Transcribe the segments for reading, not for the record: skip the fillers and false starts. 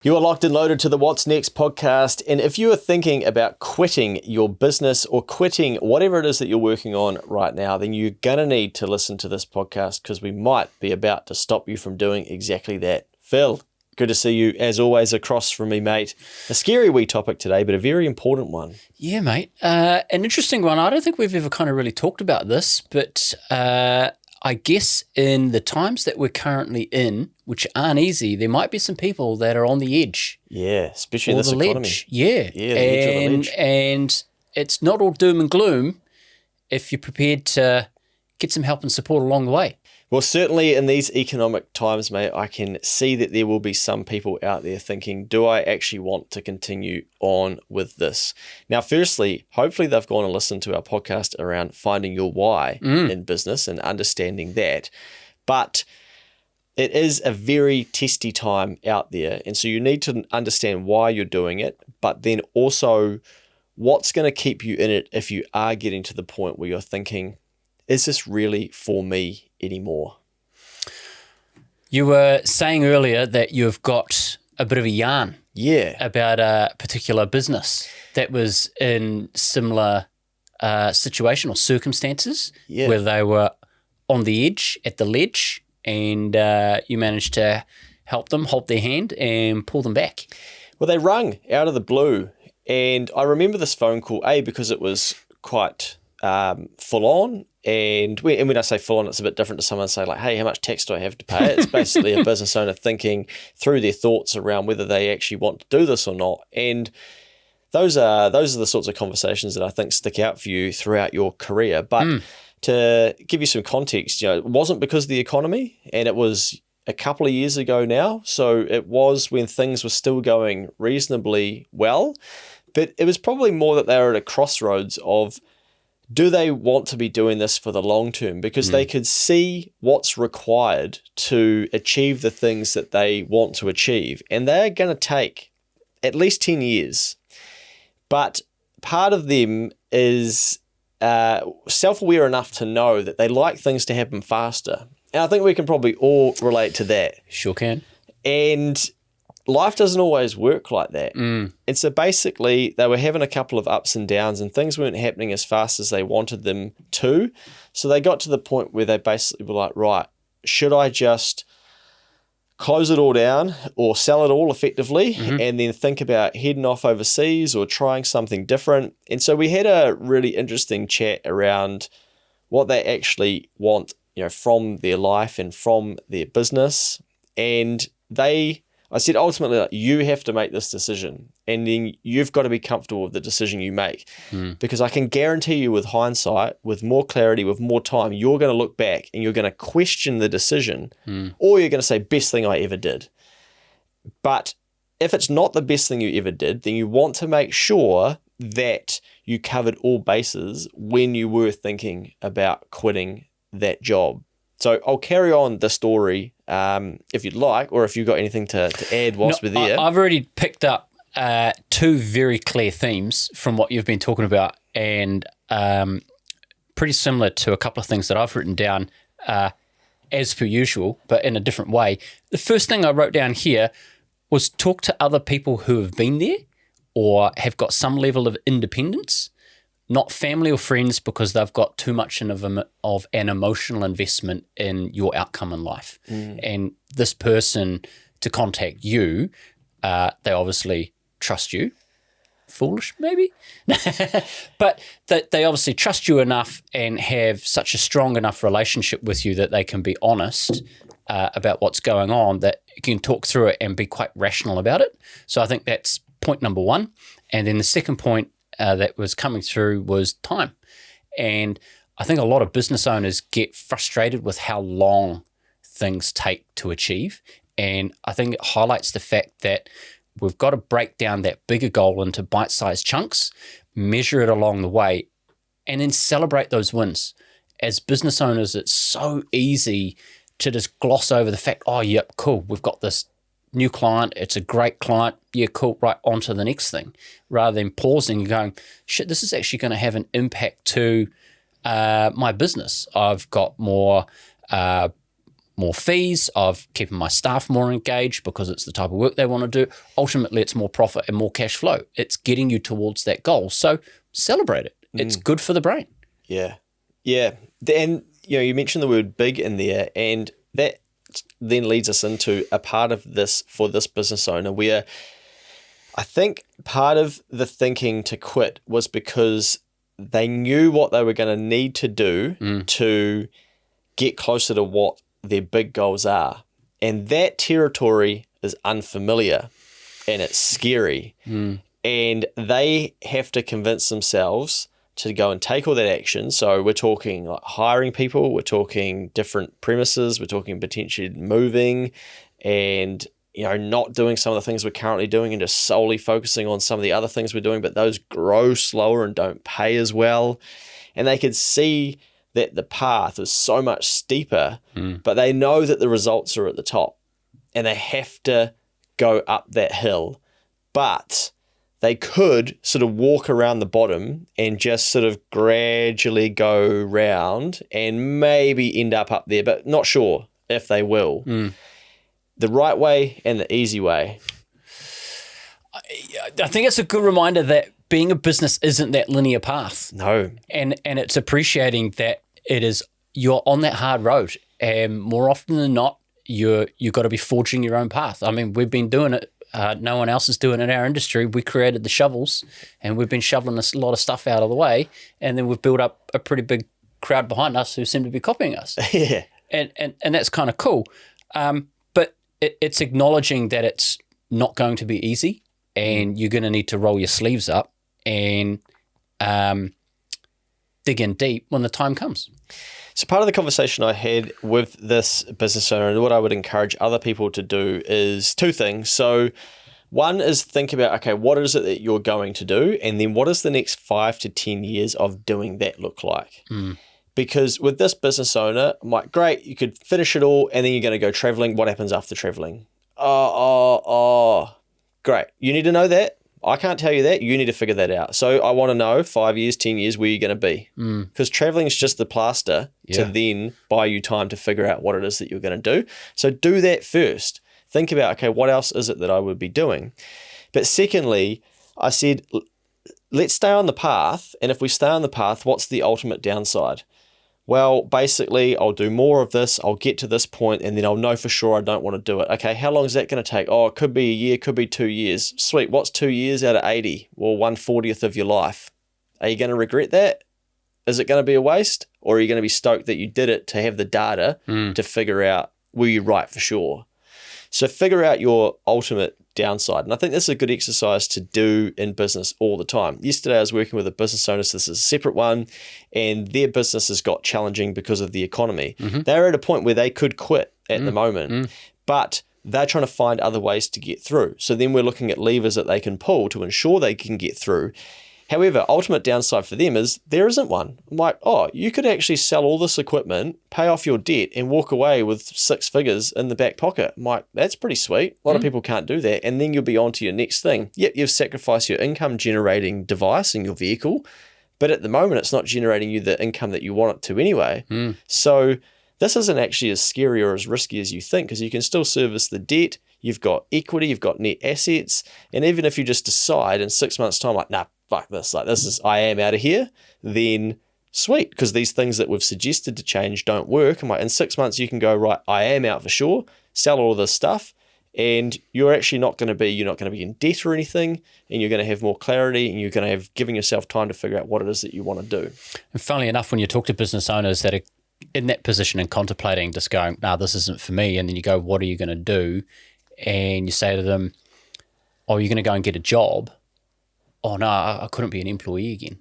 You are locked and loaded to the What's Next podcast. And if you are thinking about quitting your business or quitting whatever it is that you're working on right now, then you're going to need to listen to this podcast because we might be about to stop you from doing exactly that. Phil, good to see you as always across from me, mate. A scary wee topic today, but a very important one. Yeah, mate. An interesting one. I don't think we've ever kind of really talked about this, but I guess in the times that we're currently in, which aren't easy, there might be some people that are on the edge. Yeah, especially in this economy. Ledge. Yeah. Yeah, the edge of the ledge. And it's not all doom and gloom if you're prepared to get some help and support along the way. Well, certainly in these economic times, mate, I can see that there will be some people out there thinking, do I actually want to continue on with this? Now, firstly, hopefully they've gone and listened to our podcast around finding your why in business and understanding that. But it is a very testy time out there. And so you need to understand why you're doing it, but then also what's going to keep you in it if you are getting to the point where you're thinking, is this really for me anymore? You were saying earlier that you've got a bit of a yarn about a particular business that was in similar situation or circumstances where they were on the edge, at the ledge, and you managed to help them, hold their hand and pull them back. Well, they rung out of the blue, and I remember this phone call, because it was quite full on. And when I say full on, it's a bit different to someone saying like, hey, how much tax do I have to pay? It's basically a business owner thinking through their thoughts around whether they actually want to do this or not. And those are the sorts of conversations that I think stick out for you throughout your career. But to give you some context, it wasn't because of the economy, and it was a couple of years ago now. So it was when things were still going reasonably well. But it was probably more that they were at a crossroads of, do they want to be doing this for the long term? Because they could see what's required to achieve the things that they want to achieve. And they're going to take at least 10 years. But part of them is self-aware enough to know that they like things to happen faster. And I think we can probably all relate to that. Sure can. And life doesn't always work like that. And so basically they were having a couple of ups and downs and things weren't happening as fast as they wanted them to. So they got to the point where they basically were like, right, should I just close it all down or sell it all effectively and then think about heading off overseas or trying something different? And so we had a really interesting chat around what they actually want, from their life and from their business. And I said, ultimately, you have to make this decision, and then you've got to be comfortable with the decision you make. Because I can guarantee you with hindsight, with more clarity, with more time, you're going to look back and you're going to question the decision, or you're going to say, best thing I ever did. But if it's not the best thing you ever did, then you want to make sure that you covered all bases when you were thinking about quitting that job. So I'll carry on the story if you'd like, or if you've got anything to add whilst we're there. I've already picked up two very clear themes from what you've been talking about, and pretty similar to a couple of things that I've written down as per usual, but in a different way. The first thing I wrote down here was talk to other people who have been there or have got some level of independence, not family or friends, because they've got too much of an emotional investment in your outcome in life. And this person to contact you, they obviously trust you. Foolish, maybe? But they obviously trust you enough and have such a strong enough relationship with you that they can be honest about what's going on, that you can talk through it and be quite rational about it. So I think that's point number one. And then the second point that was coming through was time. And I think a lot of business owners get frustrated with how long things take to achieve. And I think it highlights the fact that we've got to break down that bigger goal into bite-sized chunks, measure it along the way, and then celebrate those wins. As business owners, it's so easy to just gloss over the fact, oh, yep, cool, we've got this new client, it's a great client, yeah, cool, right, on to the next thing, rather than pausing and going, shit, this is actually going to have an impact to my business. I've got more more fees, of keeping my staff more engaged because it's the type of work they want to do. Ultimately, it's more profit and more cash flow. It's getting you towards that goal. So celebrate it. It's good for the brain. Yeah. Yeah. And, you mentioned the word big in there, and that then leads us into a part of this for this business owner where I think part of the thinking to quit was because they knew what they were going to need to do to get closer to what their big goals are. And that territory is unfamiliar and it's scary. And they have to convince themselves to go and take all that action. So we're talking like hiring people, we're talking different premises, we're talking potentially moving and, not doing some of the things we're currently doing and just solely focusing on some of the other things we're doing, but those grow slower and don't pay as well. And they could see that the path is so much steeper, but they know that the results are at the top and they have to go up that hill. But they could sort of walk around the bottom and just sort of gradually go round and maybe end up there, but not sure if they will. The right way and the easy way. I think it's a good reminder that being a business isn't that linear path. No. And it's appreciating that you're on that hard road, and more often than not, you've got to be forging your own path. I mean, we've been doing it. No one else is doing it in our industry. We created the shovels, and we've been shoveling a lot of stuff out of the way, and then we've built up a pretty big crowd behind us who seem to be copying us. Yeah. And that's kind of cool. But it's acknowledging that it's not going to be easy, and you're going to need to roll your sleeves up and dig in deep when the time comes. So part of the conversation I had with this business owner and what I would encourage other people to do is two things. So one is think about, okay, what is it that you're going to do? And then what does the next 5 to 10 years of doing that look like? Because with this business owner, I'm like, great, you could finish it all and then you're going to go traveling. What happens after traveling? Great. You need to know that. I can't tell you that. You need to figure that out. So I want to know 5 years, 10 years, where you're going to be. Because traveling is just the plaster to then buy you time to figure out what it is that you're going to do. So do that first. Think about, okay, what else is it that I would be doing? But secondly, I said, let's stay on the path. And if we stay on the path, what's the ultimate downside? Well, basically, I'll do more of this, I'll get to this point, and then I'll know for sure I don't want to do it. Okay, how long is that going to take? Oh, it could be a year, could be 2 years. Sweet, what's 2 years out of 80? Well, 1/40th of your life. Are you going to regret that? Is it going to be a waste? Or are you going to be stoked that you did it to have the data to figure out, were you right for sure? So figure out your ultimate downside. And I think this is a good exercise to do in business all the time. Yesterday, I was working with a business owner, so this is a separate one, and their business has got challenging because of the economy. They're at a point where they could quit at the moment, but they're trying to find other ways to get through. So then we're looking at levers that they can pull to ensure they can get through. However, ultimate downside for them is there isn't one. I'm like, oh, you could actually sell all this equipment, pay off your debt, and walk away with 6 figures in the back pocket. I'm like, that's pretty sweet. A lot of people can't do that. And then you'll be on to your next thing. Yep, you've sacrificed your income generating device in your vehicle, but at the moment, it's not generating you the income that you want it to anyway. So this isn't actually as scary or as risky as you think, because you can still service the debt. You've got equity, you've got net assets. And even if you just decide in 6 months' time, like, nah, fuck this, like this is, I am out of here, then sweet, because these things that we've suggested to change don't work. And like, in 6 months, you can go, right, I am out for sure, sell all this stuff, and you're actually not going to be in debt or anything, and you're going to have more clarity, and you're going to have given yourself time to figure out what it is that you want to do. And funnily enough, when you talk to business owners that are in that position and contemplating, just going, nah, this isn't for me, and then you go, what are you going to do? And you say to them, oh, you're going to go and get a job. Oh, no, I couldn't be an employee again.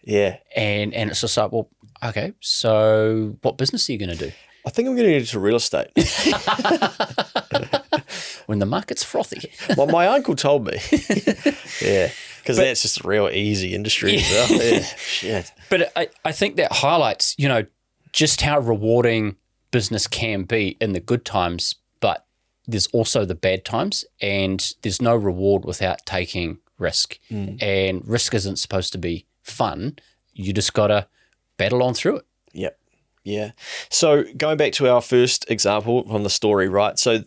Yeah. And it's just like, well, okay, so what business are you going to do? I think I'm going to get into real estate. When the market's frothy. Well, my uncle told me. Yeah, because that's just a real easy industry as well. Yeah, shit. But I think that highlights, just how rewarding business can be in the good times, but there's also the bad times, and there's no reward without taking risk. And risk isn't supposed to be fun. You just got to battle on through it. Yep. Yeah. So going back to our first example from the story, right? So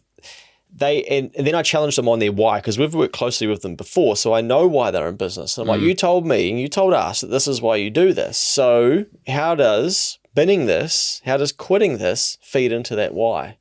and then I challenged them on their why, because we've worked closely with them before, so I know why they're in business. And I'm like, you told me and you told us that this is why you do this. So how does quitting this feed into that why?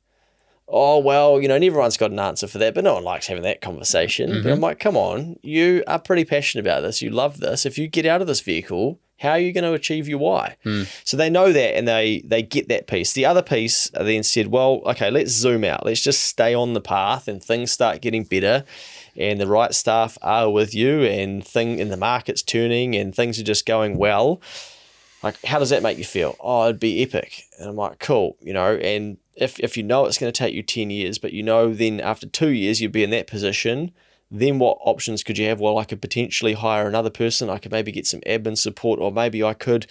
Oh, well, and everyone's got an answer for that, but no one likes having that conversation. But I'm like, come on, you are pretty passionate about this. You love this. If you get out of this vehicle, how are you going to achieve your why? So they know that, and they get that piece. The other piece then said, well, okay, let's zoom out. Let's just stay on the path and things start getting better and the right staff are with you and the market's turning and things are just going well. Like, how does that make you feel? Oh, it'd be epic. And I'm like, cool, and if it's going to take you 10 years, but then after 2 years you'd be in that position, then what options could you have? Well, I could potentially hire another person. I could maybe get some admin support, or maybe I could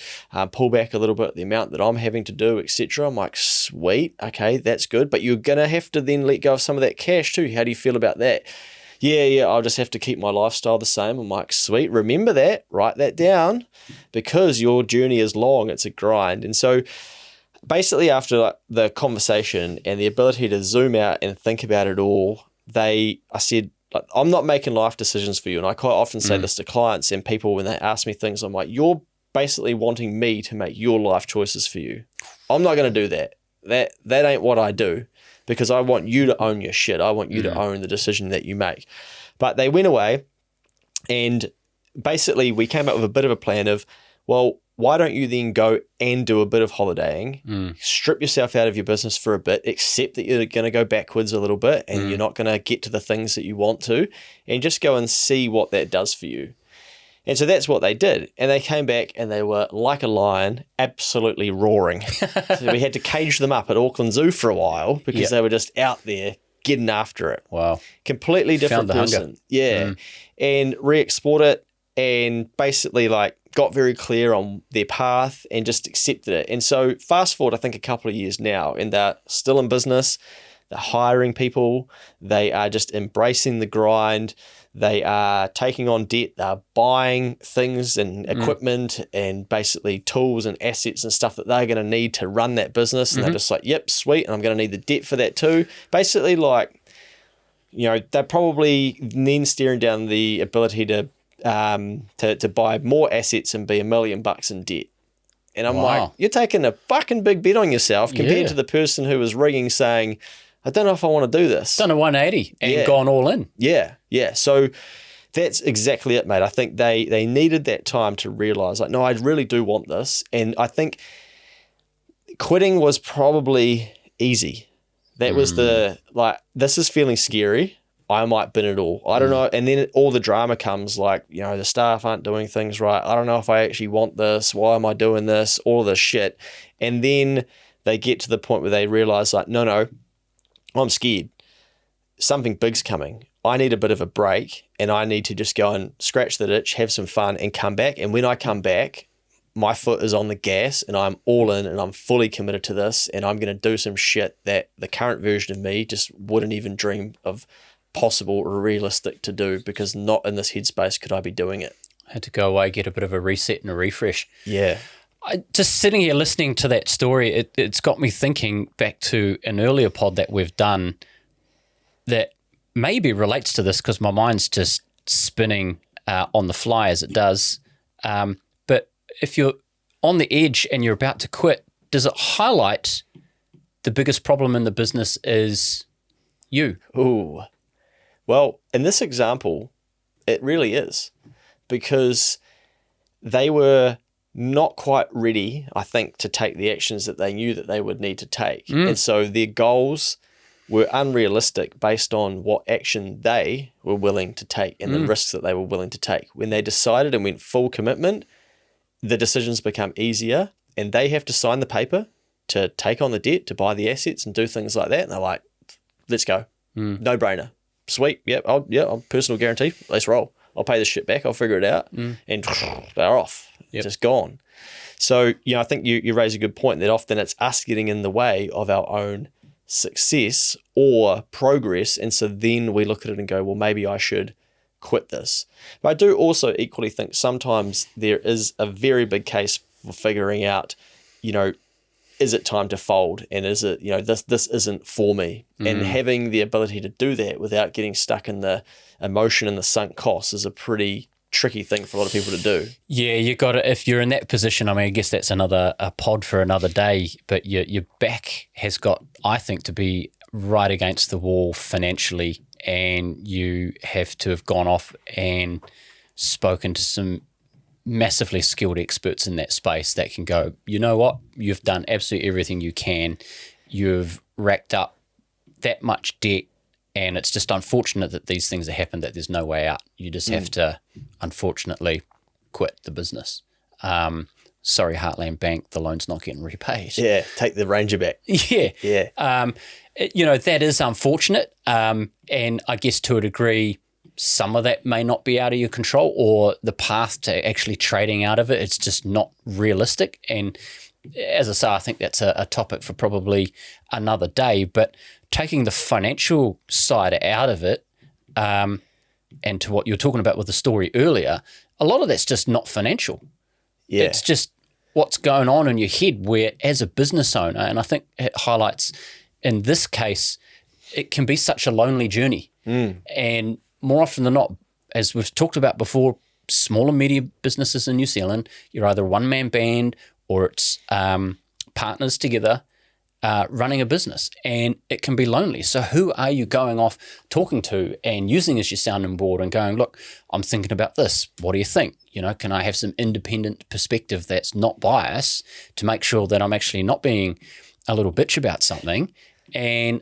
pull back a little bit the amount that I'm having to do, etc. I'm like, sweet, okay, that's good. But you're going to have to then let go of some of that cash too. How do you feel about that? Yeah, I'll just have to keep my lifestyle the same. I'm like, sweet, remember that, write that down, because your journey is long, it's a grind. And so basically after the conversation and the ability to zoom out and think about it all, I said, I'm not making life decisions for you. And I quite often say this to clients and people when they ask me things. I'm like, you're basically wanting me to make your life choices for you. I'm not going to do that. That ain't what I do, because I want you to own your shit. I want you to own the decision that you make. But they went away, and basically we came up with a bit of a plan of, well, why don't you then go and do a bit of holidaying, strip yourself out of your business for a bit, accept that you're going to go backwards a little bit and you're not going to get to the things that you want to, and just go and see what that does for you. And so that's what they did. And they came back and they were like a lion, absolutely roaring. So we had to cage them up at Auckland Zoo for a while because they were just out there getting after it. Wow. Completely different person. Hunger. Yeah. And re-explored it and basically got very clear on their path and just accepted it. And so fast forward, I think a couple of years now, and they're still in business. They're hiring people. They are just embracing the grind. They are taking on debt. They're buying things and equipment and basically tools and assets and stuff that they're going to need to run that business. And they're just like, yep, sweet. And I'm going to need the debt for that too. Basically, they're probably then staring down the ability to buy more assets and be $1 million in debt. And I'm like, you're taking a fucking big bet on yourself compared to the person who was ringing saying, I don't know if I want to do this. Done a 180 and gone all in. Yeah. So that's exactly it, mate. I think they needed that time to realize, no, I really do want this. And I think quitting was probably easy. That was this is feeling scary. I might bin it all. I don't know. And then all the drama comes the staff aren't doing things right. I don't know if I actually want this. Why am I doing this? All this shit. And then they get to the point where they realize no, I'm scared. Something big's coming. I need a bit of a break and I need to just go and scratch the itch, have some fun and come back. And when I come back, my foot is on the gas and I'm all in and I'm fully committed to this and I'm going to do some shit that the current version of me just wouldn't even dream of possible or realistic to do, because not in this headspace could I be doing it. I had to go away, get a bit of a reset and a refresh. Yeah. Just sitting here listening to that story, it's got me thinking back to an earlier pod that we've done that maybe relates to this, because my mind's just spinning on the fly as it does. But if you're on the edge and you're about to quit, does it highlight the biggest problem in the business is you? Ooh. Well, in this example, it really is, because they were not quite ready, I think, to take the actions that they knew that they would need to take. And so their goals were unrealistic based on what action they were willing to take and the risks that they were willing to take. When they decided and went full commitment, the decisions become easier and they have to sign the paper to take on the debt, to buy the assets and do things like that. And they're like, let's go. No brainer. Sweet. Yep. I'll personal guarantee. Let's roll. I'll pay this shit back. I'll figure it out. And they're off. Just gone. So, I think you raise a good point that often it's us getting in the way of our own success or progress. And so then we look at it and go, well, maybe I should quit this. But I do also equally think sometimes there is a very big case for figuring out, is it time to fold? And is it, this isn't for me? And having the ability to do that without getting stuck in the emotion and the sunk costs is a pretty tricky thing for a lot of people to do. Yeah, you got to, if you're in that position, I mean, I guess that's a pod for another day, but your back has got, I think, to be right against the wall financially, and you have to have gone off and spoken to some massively skilled experts in that space that can go, you know what, you've done absolutely everything you can. You've racked up that much debt, and it's just unfortunate that these things have happened, that there's no way out. You just have to, unfortunately, quit the business. Sorry, Heartland Bank, the loan's not getting repaid. Yeah, take the Ranger back. Yeah. Yeah. That is unfortunate. And I guess to a degree, some of that may not be out of your control, or the path to actually trading out of it, it's just not realistic. And as I say, I think that's a topic for probably another day. But taking the financial side out of it, and to what you were talking about with the story earlier, a lot of that's just not financial. Yeah. It's just what's going on in your head, where as a business owner, and I think it highlights in this case, it can be such a lonely journey. And more often than not, as we've talked about before, small and medium businesses in New Zealand, you're either a one-man band or it's partners together running a business, and it can be lonely. So who are you going off talking to and using as your sounding board and going, look, I'm thinking about this. What do you think? Can I have some independent perspective that's not biased to make sure that I'm actually not being a little bitch about something, and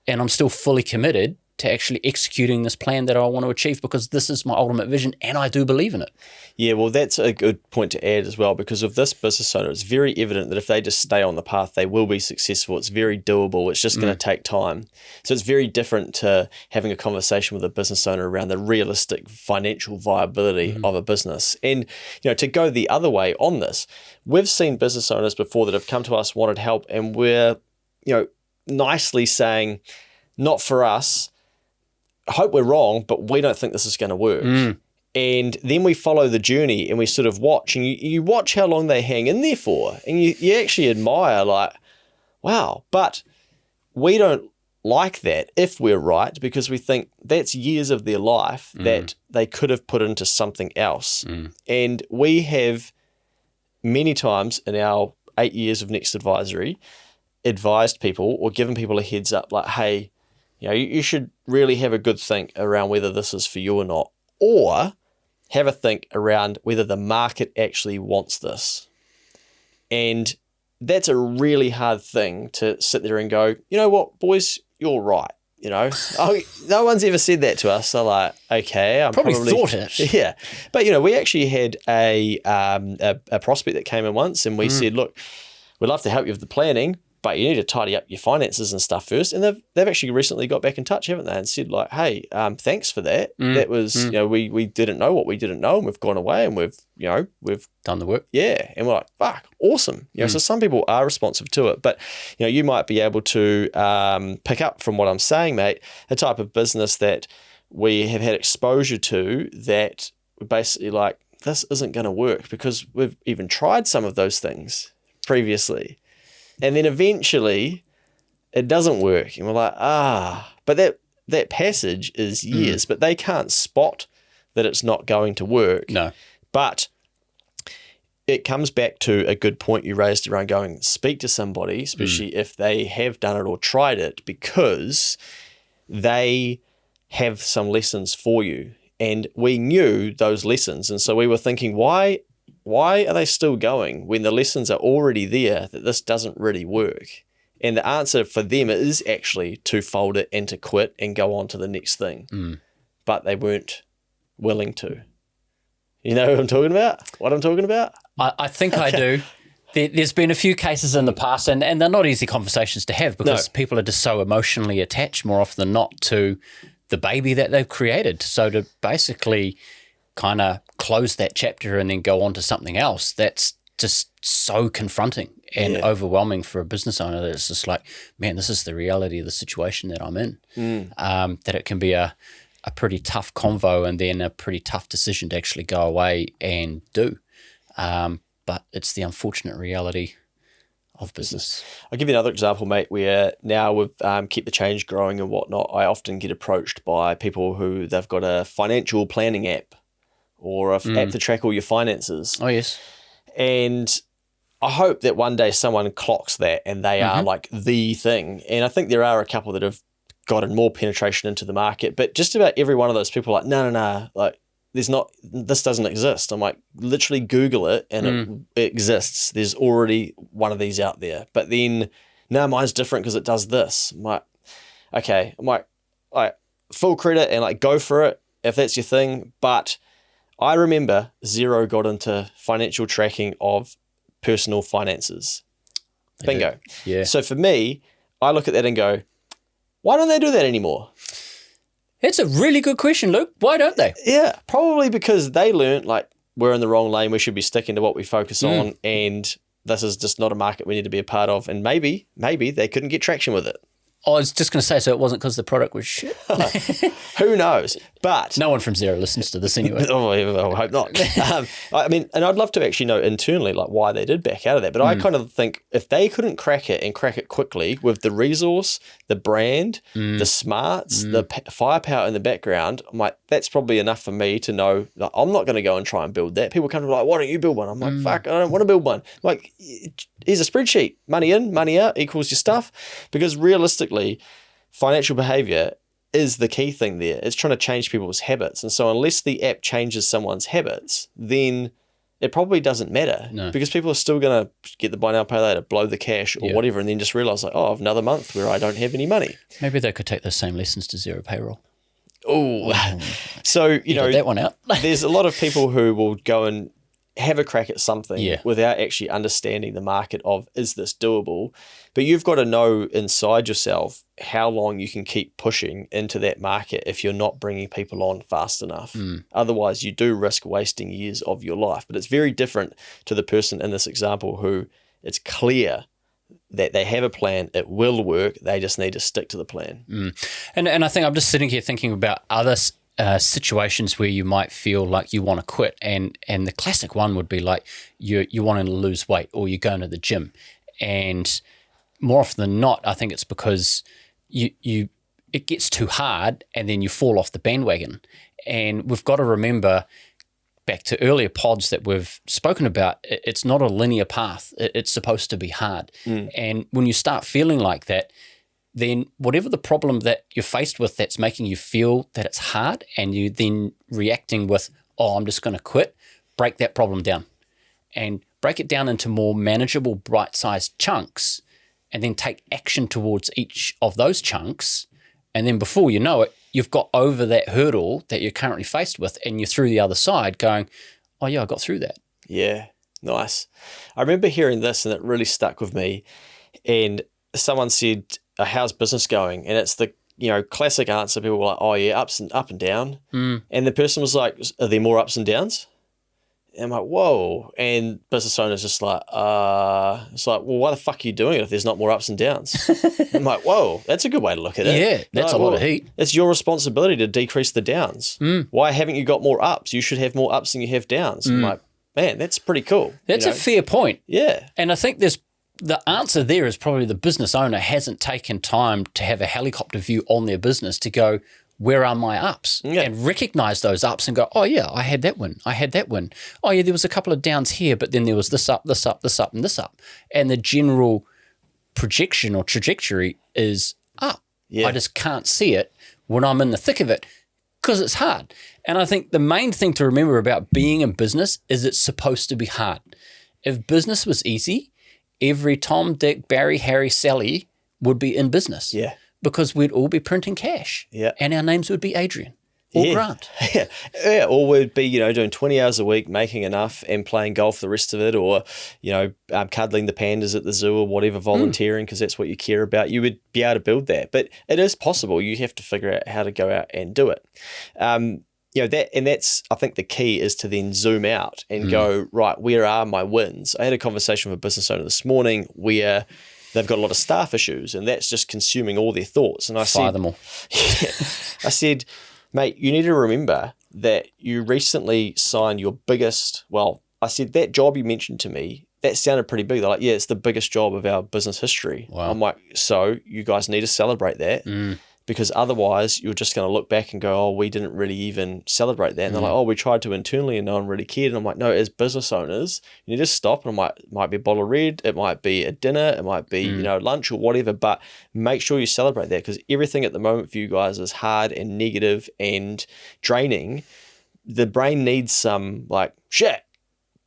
I'm still fully committed to actually executing this plan that I want to achieve, because this is my ultimate vision and I do believe in it. Yeah, well, that's a good point to add as well, because of this business owner, it's very evident that if they just stay on the path, they will be successful. It's very doable. It's just going to take time. So it's very different to having a conversation with a business owner around the realistic financial viability of a business. And, to go the other way on this, we've seen business owners before that have come to us, wanted help, and we're, nicely saying, not for us. I hope we're wrong, but we don't think this is going to work. And then we follow the journey and we sort of watch, and you watch how long they hang in there for, and you actually admire, like, wow. But we don't like that if we're right, because we think that's years of their life that they could have put into something else. And we have many times in our 8 years of Next Advisory advised people or given people a heads up, like, hey, you should really have a good think around whether this is for you or not, or have a think around whether the market actually wants this. And that's a really hard thing to sit there and go, you know what, boys, you're right. No one's ever said that to us. So like, okay, I'm probably thought it. Yeah. But, we actually had a prospect that came in once, and we said, look, we'd love to help you with the planning, but you need to tidy up your finances and stuff first. And they've actually recently got back in touch, haven't they? And said like, hey, thanks for that. That was, we didn't know what we didn't know, and we've gone away and we've done the work. Yeah. And we're like, fuck, awesome. So some people are responsive to it, but you might be able to pick up from what I'm saying, mate, a type of business that we have had exposure to that we're basically like, this isn't going to work, because we've even tried some of those things previously. And then eventually it doesn't work. And we're like, but that passage is years, but they can't spot that it's not going to work. No. But it comes back to a good point you raised around going, speak to somebody, especially if they have done it or tried it, because they have some lessons for you. And we knew those lessons. And so we were thinking, why are they still going when the lessons are already there that this doesn't really work? And the answer for them is actually to fold it and to quit and go on to the next thing. But they weren't willing to. You know what I'm talking about? What I'm talking about? I think I do. There's been a few cases in the past, and they're not easy conversations to have, because people are just so emotionally attached more often than not to the baby that they've created. So to basically kind of close that chapter and then go on to something else, that's just so confronting and overwhelming for a business owner, that it's just like, man, this is the reality of the situation that I'm in. That it can be a pretty tough convo and then a pretty tough decision to actually go away and do. But it's the unfortunate reality of business. I'll give you another example, mate, where now with Keep the Change growing and whatnot, I often get approached by people who they've got a financial planning app or an app to track all your finances. Oh, yes. And I hope that one day someone clocks that and they are like the thing. And I think there are a couple that have gotten more penetration into the market, but just about every one of those people are like, no, like this doesn't exist. I'm like, literally Google it and it exists. There's already one of these out there. But then, no, mine's different because it does this. I'm like, okay. I'm like, full credit and like go for it if that's your thing. But I remember Xero got into financial tracking of personal finances. Bingo. Yeah. So for me, I look at that and go, why don't they do that anymore? It's a really good question, Luke. Why don't they? Yeah, probably because they learned like we're in the wrong lane. We should be sticking to what we focus on, and this is just not a market we need to be a part of. And maybe they couldn't get traction with it. I was just going to say, so it wasn't because the product was shit. Who knows? But no one from Xero listens to this anyway. I hope not. I mean, and I'd love to actually know internally like why they did back out of that. But I kind of think if they couldn't crack it and crack it quickly with the resource, the brand, the smarts, the firepower in the background, I'm like, that's probably enough for me to know that I'm not going to go and try and build that. People come to like, why don't you build one? I'm like, fuck, I don't want to build one. I'm like, here's a spreadsheet. Money in, money out equals your stuff. Because realistically, financial behavior is the key thing there. It's trying to change people's habits. And so unless the app changes someone's habits, then it probably doesn't matter. No. Because people are still going to get the buy now, pay later, blow the cash or whatever, and then just realize like, oh, I've another month where I don't have any money. Maybe they could take those same lessons to Xero Payroll. Oh, so, you know, that one out. there's a lot of people who will go and have a crack at something without actually understanding the market of, is this doable? But you've got to know inside yourself how long you can keep pushing into that market if you're not bringing people on fast enough. Otherwise, you do risk wasting years of your life. But it's very different to the person in this example who it's clear that they have a plan, it will work, they just need to stick to the plan. And I think I'm just sitting here thinking about other situations where you might feel like you want to quit, and the classic one would be like you wanting to lose weight or you're going to the gym, and more often than not, I think it's because it gets too hard and then you fall off the bandwagon. And we've got to remember, back to earlier pods that we've spoken about, it's not a linear path. It's supposed to be hard. And when you start feeling like that, then whatever the problem that you're faced with that's making you feel that it's hard, and you then reacting with, oh, I'm just going to quit, break that problem down and break it down into more manageable, bite-sized chunks, and then take action towards each of those chunks. And then before you know it, you've got over that hurdle that you're currently faced with, and you're through the other side going, oh yeah, I got through that. Yeah, nice. I remember hearing this and it really stuck with me. And someone said, how's business going? And it's the classic answer. People were like, oh yeah, up and down. And the person was like, are there more ups and downs? And I'm like, whoa. And business owner's just like, it's like, well, why the fuck are you doing it if there's not more ups and downs? I'm like, whoa, that's a good way to look at it. Yeah, that's like, a lot of heat. It's your responsibility to decrease the downs. Why haven't you got more ups? You should have more ups than you have downs. I'm like, man, that's pretty cool. That's a fair point. Yeah. And I think the answer there is probably the business owner hasn't taken time to have a helicopter view on their business to go, where are my ups? Yeah. And recognize those ups and go, oh yeah, I had that win. Oh yeah, there was a couple of downs here, but then there was this up, this up, this up, and this up. And the general projection or trajectory is up. Yeah. I just can't see it when I'm in the thick of it because it's hard. And I think the main thing to remember about being in business is it's supposed to be hard. If business was easy, every Tom, Dick, Barry, Harry, Sally would be in business. Yeah. Because we'd all be printing cash. Yeah. And our names would be Adrian or Grant. Yeah. Or we'd be, doing 20 hours a week, making enough and playing golf the rest of it, or, cuddling the pandas at the zoo or whatever, volunteering because that's what you care about. You would be able to build that. But it is possible. You have to figure out how to go out and do it. That's, I think the key is to then zoom out and go, right, where are my wins? I had a conversation with a business owner this morning where they've got a lot of staff issues and that's just consuming all their thoughts. And I Fire them all. I said, mate, you need to remember that you recently signed your biggest, I said, that job you mentioned to me, that sounded pretty big. They're like, yeah, it's the biggest job of our business history. Wow. I'm like, so you guys need to celebrate that because otherwise you're just going to look back and go, oh, we didn't really even celebrate that. And they're like, oh, we tried to internally and no one really cared. And I'm like, no, as business owners, you need to stop. And it might be a bottle of red, it might be a dinner, it might be, lunch or whatever, but make sure you celebrate that because everything at the moment for you guys is hard and negative and draining. The brain needs some like, shit,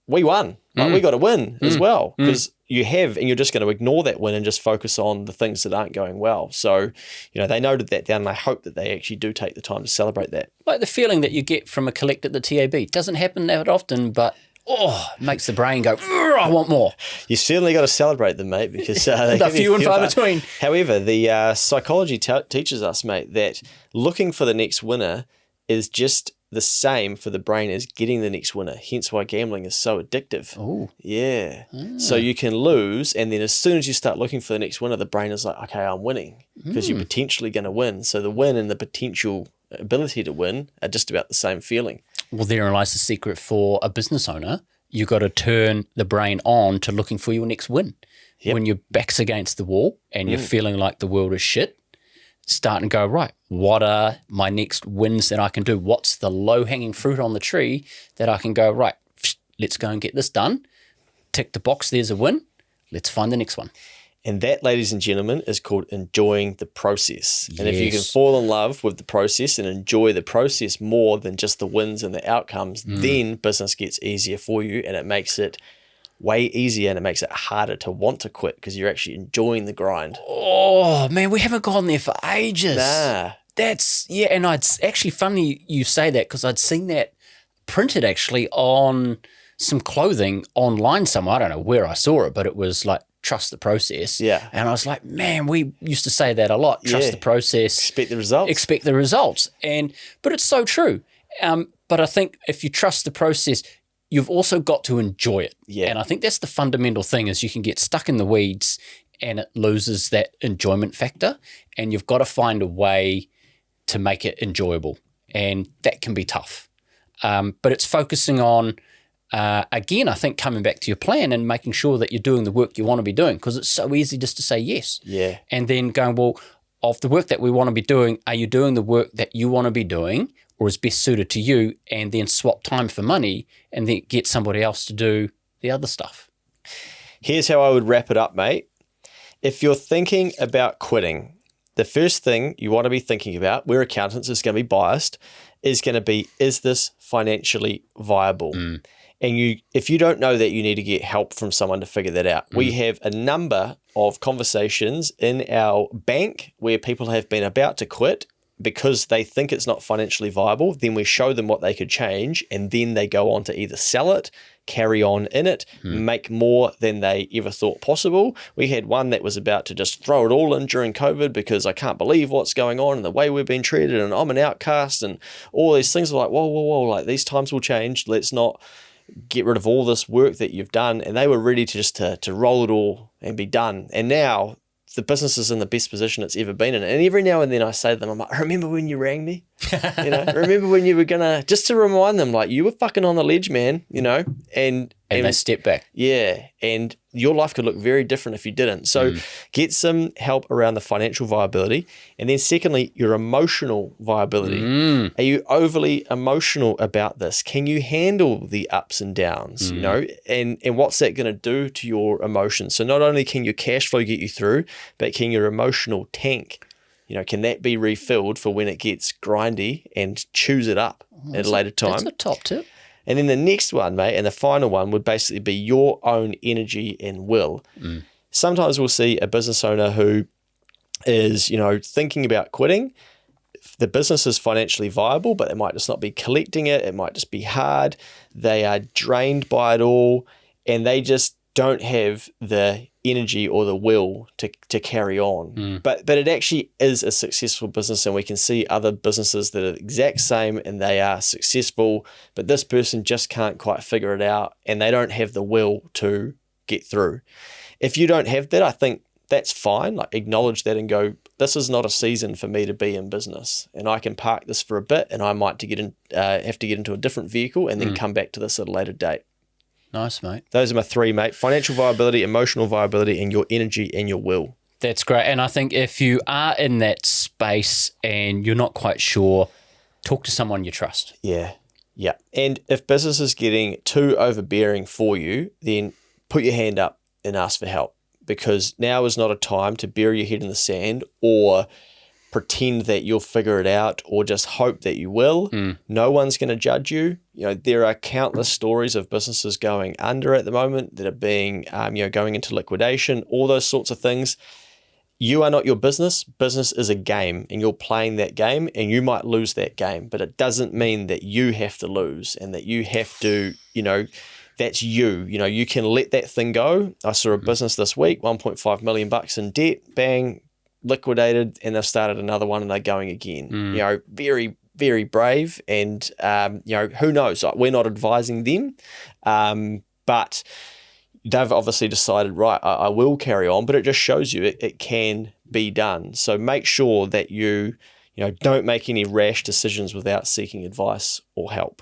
we won. Like we got to win as well because you have, and you're just going to ignore that win and just focus on the things that aren't going well. So, they noted that down and I hope that they actually do take the time to celebrate that. Like the feeling that you get from a collect at the TAB. Doesn't happen that often, but it makes the brain go, I want more. You certainly got to celebrate them, mate, because they they're few and far between. However, the psychology teaches us, mate, that looking for the next winner is just the same for the brain as getting the next winner. Hence why gambling is so addictive. Oh, yeah. So you can lose, and then as soon as you start looking for the next winner, the brain is like, okay, I'm winning because you're potentially going to win. So the win and the potential ability to win are just about the same feeling. Well, therein lies the secret for a business owner. You got to turn the brain on to looking for your next win. Yep. When your back's against the wall and you're feeling like the world is shit, starting to go, right, what are my next wins that I can do? What's the low-hanging fruit on the tree that I can go, right, let's go and get this done. Tick the box, there's a win. Let's find the next one. And that, ladies and gentlemen, is called enjoying the process. And if you can fall in love with the process and enjoy the process more than just the wins and the outcomes, then business gets easier for you and it makes it way easier and it makes it harder to want to quit because you're actually enjoying the grind. Oh, man, we haven't gone there for ages. Nah. And it's actually funny you say that because I'd seen that printed actually on some clothing online somewhere. I don't know where I saw it, but it was like, trust the process. Yeah. And I was like, man, we used to say that a lot. Trust the process. Expect the results. Expect the results. But it's so true. But I think if you trust the process, you've also got to enjoy it. Yeah. And I think that's the fundamental thing is you can get stuck in the weeds and it loses that enjoyment factor. And you've got to find a way to make it enjoyable. And that can be tough. But it's focusing on, again, I think coming back to your plan and making sure that you're doing the work you want to be doing because it's so easy just to say yes. Yeah. And then going, well, of the work that we want to be doing, are you doing the work that you want to be doing or is best suited to you, and then swap time for money and then get somebody else to do the other stuff? Here's how I would wrap it up, mate. If you're thinking about quitting, the first thing you want to be thinking about, we're accountants, is going to be biased, is going to be, is this financially viable? And if you don't know that, you need to get help from someone to figure that out. We have a number of conversations in our bank where people have been about to quit because they think it's not financially viable. Then we show them what they could change, and then they go on to either sell it, carry on in it, make more than they ever thought possible. We had one that was about to just throw it all in during COVID because I can't believe what's going on and the way we've been treated and I'm an outcast and all these things. Are like, whoa, like these times will change. Let's not get rid of all this work that you've done. And they were ready to just to roll it all and be done. And now the business is in the best position it's ever been in. And every now and then I say to them, I'm like, remember when you rang me? Remember when you were just to remind them, like, you were fucking on the ledge, man, and they step back. Yeah. And your life could look very different if you didn't. So get some help around the financial viability. And then secondly, your emotional viability. Are you overly emotional about this? Can you handle the ups and downs, and what's that going to do to your emotions? So not only can your cash flow get you through, but can your emotional tank, can that be refilled for when it gets grindy and chews it up at a later time? That's a top tip. And then the next one, mate, and the final one would basically be your own energy and will. Sometimes we'll see a business owner who is, thinking about quitting. The business is financially viable, but they might just not be collecting it. It might just be hard. They are drained by it all, and they just don't have the energy or the will to carry on. But it actually is a successful business, and we can see other businesses that are the exact same and they are successful, but this person just can't quite figure it out and they don't have the will to get through. If you don't have that, I think that's fine. Like, acknowledge that and go, this is not a season for me to be in business, and I can park this for a bit and I might have to get into a different vehicle and then come back to this at a later date. Nice, mate. Those are my three, mate. Financial viability, emotional viability, and your energy and your will. That's great. And I think if you are in that space and you're not quite sure, talk to someone you trust. Yeah. Yeah. And if business is getting too overbearing for you, then put your hand up and ask for help, because now is not a time to bury your head in the sand or pretend that you'll figure it out or just hope that you will. No one's going to judge you. You know, there are countless stories of businesses going under at the moment that are being, going into liquidation, all those sorts of things. You are not your business. Business is a game, and you're playing that game, and you might lose that game, but it doesn't mean that you have to lose and that you have to, that's you. You can let that thing go. I saw a business this week, 1.5 million bucks in debt, bang, liquidated, and they've started another one and they're going again. Very, very brave. And, who knows? We're not advising them, but they've obviously decided, right, I will carry on, but it just shows you it can be done. So make sure that you don't make any rash decisions without seeking advice or help.